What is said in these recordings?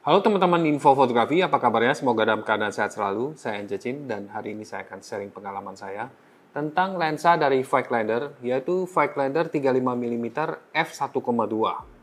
Halo teman-teman Info Fotografi, apa kabarnya? Semoga dalam keadaan sehat selalu. Saya Encecin dan hari ini saya akan sharing pengalaman saya tentang lensa dari Voigtlander, yaitu Voigtlander 35mm f1,2.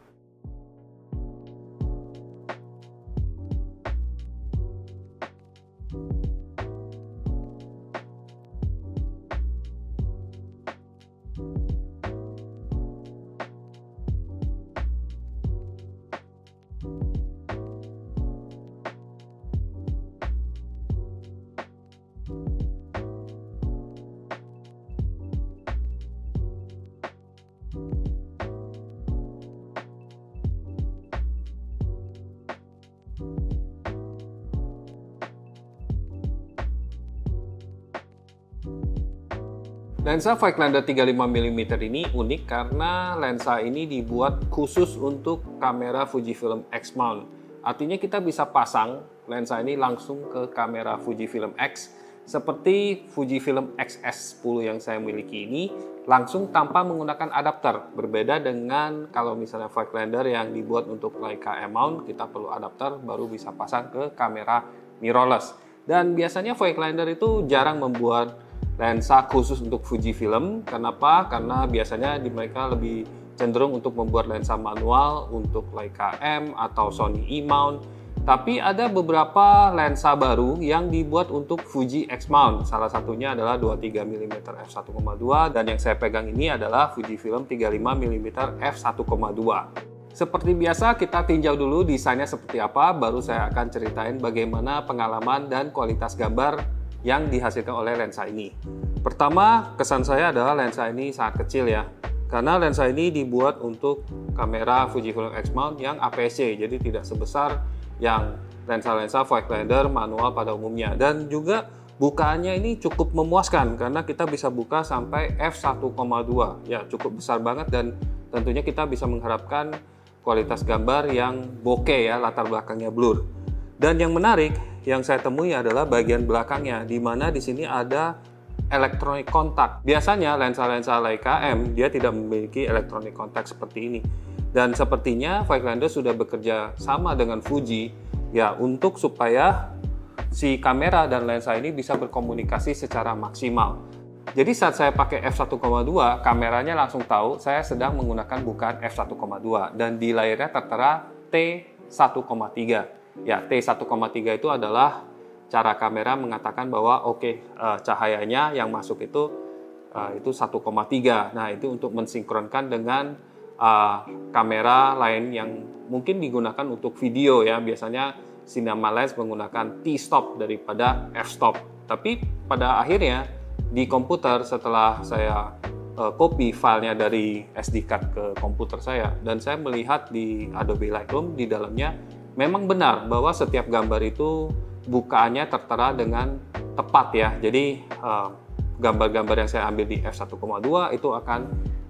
Lensa Voigtlander 35mm ini unik karena lensa ini dibuat khusus untuk kamera Fujifilm X mount. Artinya kita bisa pasang lensa ini langsung ke kamera Fujifilm X seperti Fujifilm X-S10 yang saya miliki ini, langsung tanpa menggunakan adapter. Berbeda dengan kalau misalnya Voigtlander yang dibuat untuk Leica M mount, kita perlu adapter baru bisa pasang ke kamera mirrorless. Dan biasanya Voigtlander itu jarang membuat lensa khusus untuk Fujifilm. Kenapa? Karena biasanya mereka lebih cenderung untuk membuat lensa manual untuk Leica M atau Sony E-mount. Tapi ada beberapa lensa baru yang dibuat untuk Fuji X-mount. Salah satunya adalah 23mm f1,2 dan yang saya pegang ini adalah Fujifilm 35mm f1,2. Seperti biasa, kita tinjau dulu desainnya seperti apa, baru saya akan ceritain bagaimana pengalaman dan kualitas gambar yang dihasilkan oleh lensa ini. Pertama, kesan saya adalah lensa ini sangat kecil ya, karena lensa ini dibuat untuk kamera Fujifilm X mount yang APS-C, jadi tidak sebesar yang lensa-lensa Voigtlander manual pada umumnya. Dan juga bukaannya ini cukup memuaskan karena kita bisa buka sampai f1,2, ya cukup besar banget, dan tentunya kita bisa mengharapkan kualitas gambar yang bokeh ya, latar belakangnya blur. Dan yang menarik yang saya temui adalah bagian belakangnya, di mana di sini ada electronic contact. Biasanya lensa-lensa Leica M dia tidak memiliki electronic contact seperti ini. Dan sepertinya Voigtlander sudah bekerja sama dengan Fuji ya untuk supaya si kamera dan lensa ini bisa berkomunikasi secara maksimal. Jadi saat saya pakai f1,2, kameranya langsung tahu saya sedang menggunakan bukaan f1,2 dan di layarnya tertera T1,3. Ya, T1,3 itu adalah cara kamera mengatakan bahwa cahayanya yang masuk itu 1,3. Nah, itu untuk mensinkronkan dengan kamera lain yang mungkin digunakan untuk video ya. Biasanya cinema lens menggunakan T-stop daripada f-stop. Tapi pada akhirnya di komputer setelah saya copy filenya dari SD card ke komputer saya dan saya melihat di Adobe Lightroom di dalamnya memang benar bahwa setiap gambar itu bukaannya tertera dengan tepat ya. Jadi gambar-gambar yang saya ambil di f1,2 itu akan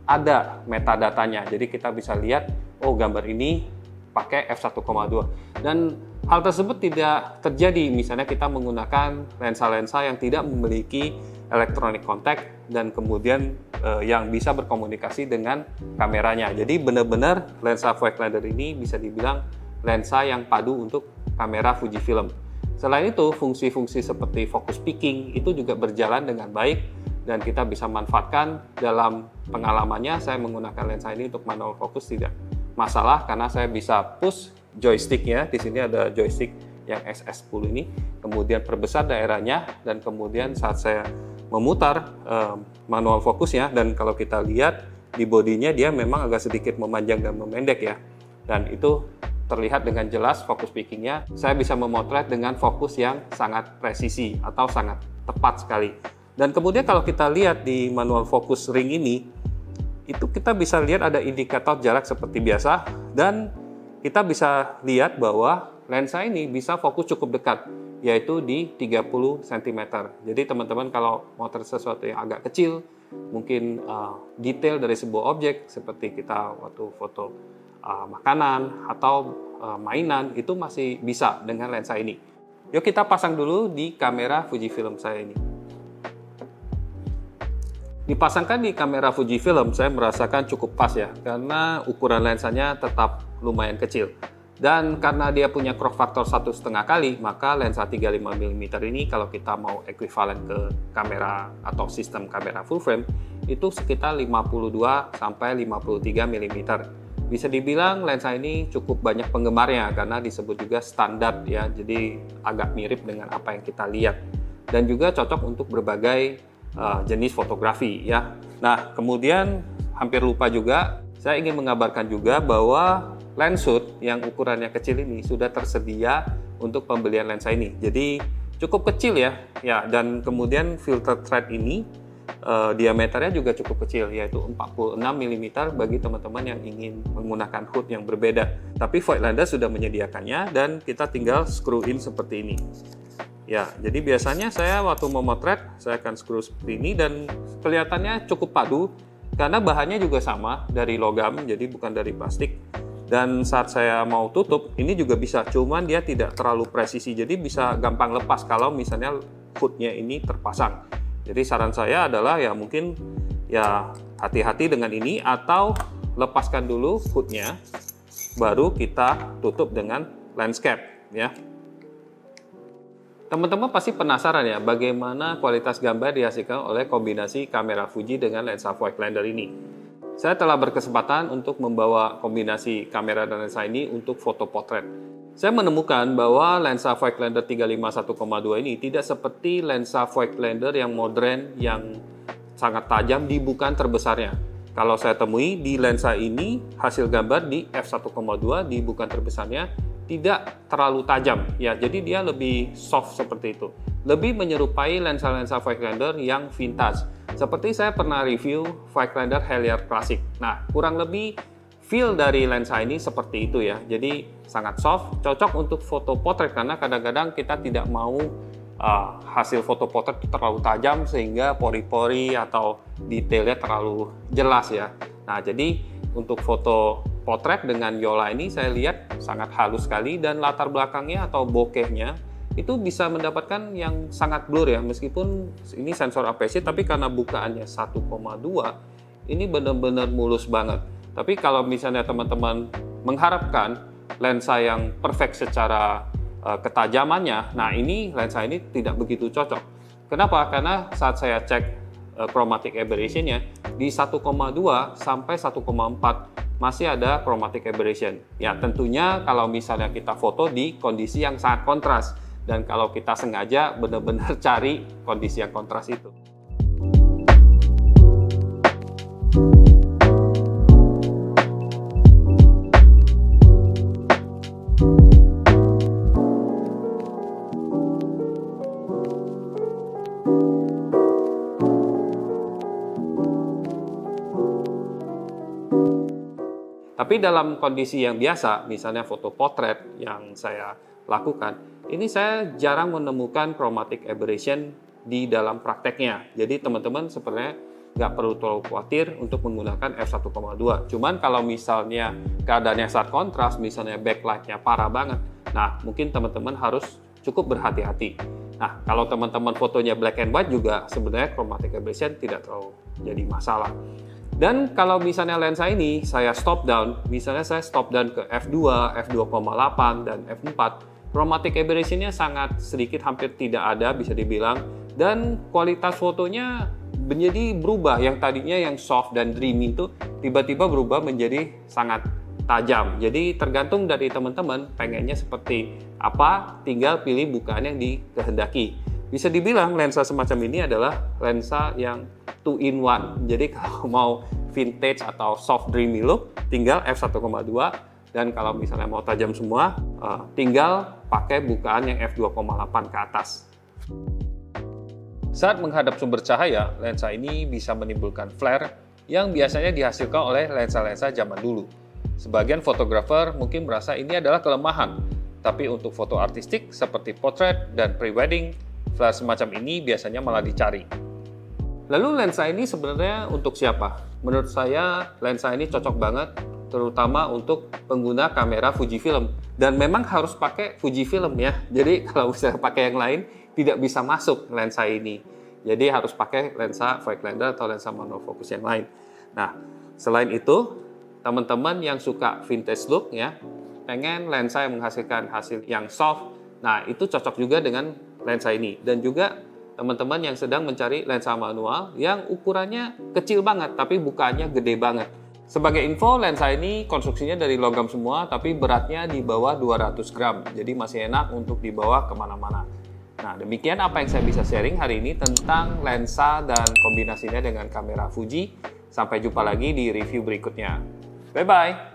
ada metadatanya. Jadi kita bisa lihat, oh gambar ini pakai f1,2. Dan hal tersebut tidak terjadi misalnya kita menggunakan lensa-lensa yang tidak memiliki electronic contact dan kemudian yang bisa berkomunikasi dengan kameranya. Jadi benar-benar lensa Voigtlander ini bisa dibilang lensa yang padu untuk kamera Fujifilm. Selain itu, fungsi-fungsi seperti focus picking itu juga berjalan dengan baik dan kita bisa manfaatkan dalam pengalamannya. Saya menggunakan lensa ini untuk manual focus tidak masalah karena saya bisa push joysticknya. Di sini ada joystick yang XS10 ini, kemudian perbesar daerahnya dan kemudian saat saya memutar manual fokusnya, dan kalau kita lihat di bodinya dia memang agak sedikit memanjang dan memendek ya, dan itu terlihat dengan jelas fokus pickingnya. Saya bisa memotret dengan fokus yang sangat presisi atau sangat tepat sekali. Dan kemudian kalau kita lihat di manual focus ring ini, itu kita bisa lihat ada indikator jarak seperti biasa dan kita bisa lihat bahwa lensa ini bisa fokus cukup dekat, yaitu di 30 cm. Jadi teman-teman kalau motret sesuatu yang agak kecil, mungkin detail dari sebuah objek seperti kita waktu foto makanan atau mainan itu masih bisa dengan lensa ini. Yuk kita pasang dulu di kamera Fujifilm saya ini. Dipasangkan di kamera Fujifilm saya merasakan cukup pas ya, karena ukuran lensanya tetap lumayan kecil. Dan karena dia punya crop factor 1,5 kali, maka lensa 35 mm ini kalau kita mau ekuivalen ke kamera atau sistem kamera full frame itu sekitar 52 sampai 53 mm. Bisa dibilang lensa ini cukup banyak penggemarnya karena disebut juga standar ya, jadi agak mirip dengan apa yang kita lihat dan juga cocok untuk berbagai jenis fotografi ya. Nah, kemudian hampir lupa juga, saya ingin mengabarkan juga bahwa lens hood yang ukurannya kecil ini sudah tersedia untuk pembelian lensa ini. Jadi cukup kecil ya, dan kemudian filter thread ini diameternya juga cukup kecil, yaitu 46 mm bagi teman-teman yang ingin menggunakan hood yang berbeda. Tapi Voigtlander sudah menyediakannya dan kita tinggal screw in seperti ini. Ya, jadi biasanya saya waktu memotret saya akan screw seperti ini dan kelihatannya cukup padu karena bahannya juga sama dari logam, jadi bukan dari plastik. Dan saat saya mau tutup, ini juga bisa, cuman dia tidak terlalu presisi, jadi bisa gampang lepas kalau misalnya hoodnya ini terpasang. Jadi saran saya adalah ya mungkin ya hati-hati dengan ini atau lepaskan dulu hoodnya, baru kita tutup dengan lens cap ya. Teman-teman pasti penasaran ya bagaimana kualitas gambar dihasilkan oleh kombinasi kamera Fuji dengan lensa Voigtlander ini. Saya telah berkesempatan untuk membawa kombinasi kamera dan lensa ini untuk foto potret. Saya menemukan bahwa lensa Voigtlander 35 1,2 ini tidak seperti lensa Voigtlander yang modern yang sangat tajam di bukaan terbesarnya. Kalau saya temui di lensa ini, hasil gambar di f1,2 di bukaan terbesarnya tidak terlalu tajam ya, jadi dia lebih soft seperti itu. Lebih menyerupai lensa-lensa Voigtlander yang vintage. Seperti saya pernah review Voigtlander Heliar Classic. Nah, kurang lebih feel dari lensa ini seperti itu ya. Jadi sangat soft, cocok untuk foto potret karena kadang-kadang kita tidak mau hasil foto potret terlalu tajam sehingga pori-pori atau detailnya terlalu jelas ya. Nah, jadi untuk foto potret dengan Yola ini saya lihat sangat halus sekali dan latar belakangnya atau bokehnya itu bisa mendapatkan yang sangat blur ya, meskipun ini sensor APS-C tapi karena bukaannya 1,2 ini benar-benar mulus banget. Tapi kalau misalnya teman-teman mengharapkan lensa yang perfect secara ketajamannya, nah ini lensa ini tidak begitu cocok. Kenapa? Karena saat saya cek chromatic aberration-nya di 1,2 sampai 1,4 masih ada chromatic aberration. Ya tentunya kalau misalnya kita foto di kondisi yang sangat kontras. Dan kalau kita sengaja benar-benar cari kondisi yang kontras itu. Tapi dalam kondisi yang biasa, misalnya foto potret yang saya lakukan, ini saya jarang menemukan chromatic aberration di dalam prakteknya. Jadi teman-teman sebenarnya nggak perlu terlalu khawatir untuk menggunakan f1,2. Cuman kalau misalnya keadaannya saat kontras, misalnya backlight-nya parah banget, nah mungkin teman-teman harus cukup berhati-hati. Nah kalau teman-teman fotonya black and white juga sebenarnya chromatic aberration tidak terlalu jadi masalah. Dan kalau misalnya lensa ini saya stop down, misalnya saya stop down ke f2, f2,8 dan f4, chromatic aberration-nya sangat sedikit, hampir tidak ada bisa dibilang, dan kualitas fotonya menjadi berubah. Yang tadinya yang soft dan dreamy itu tiba-tiba berubah menjadi sangat tajam. Jadi tergantung dari teman-teman pengennya seperti apa, tinggal pilih bukaan yang dikehendaki. Bisa dibilang lensa semacam ini adalah lensa yang 2-in-1. Jadi kalau mau vintage atau soft dreamy look, tinggal f1,2. Dan kalau misalnya mau tajam semua, tinggal pakai bukaan yang f2,8 ke atas. Saat menghadap sumber cahaya, lensa ini bisa menimbulkan flare yang biasanya dihasilkan oleh lensa-lensa zaman dulu. Sebagian fotografer mungkin merasa ini adalah kelemahan, tapi untuk foto artistik seperti potret dan pre-wedding, flare semacam ini biasanya malah dicari. Lalu lensa ini sebenarnya untuk siapa? Menurut saya lensa ini cocok banget terutama untuk pengguna kamera Fujifilm, dan memang harus pakai Fujifilm ya. Jadi kalau misalnya pakai yang lain tidak bisa masuk lensa ini. Jadi harus pakai lensa Voigtlander atau lensa monofokus yang lain. Nah, selain itu teman-teman yang suka vintage look ya, pengen lensa yang menghasilkan hasil yang soft, nah itu cocok juga dengan lensa ini. Dan juga teman-teman yang sedang mencari lensa manual yang ukurannya kecil banget tapi bukanya gede banget. Sebagai info, lensa ini konstruksinya dari logam semua tapi beratnya di bawah 200 gram, jadi masih enak untuk dibawa kemana-mana. Nah, demikian apa yang saya bisa sharing hari ini tentang lensa dan kombinasinya dengan kamera Fuji. Sampai jumpa lagi di review berikutnya. Bye-bye!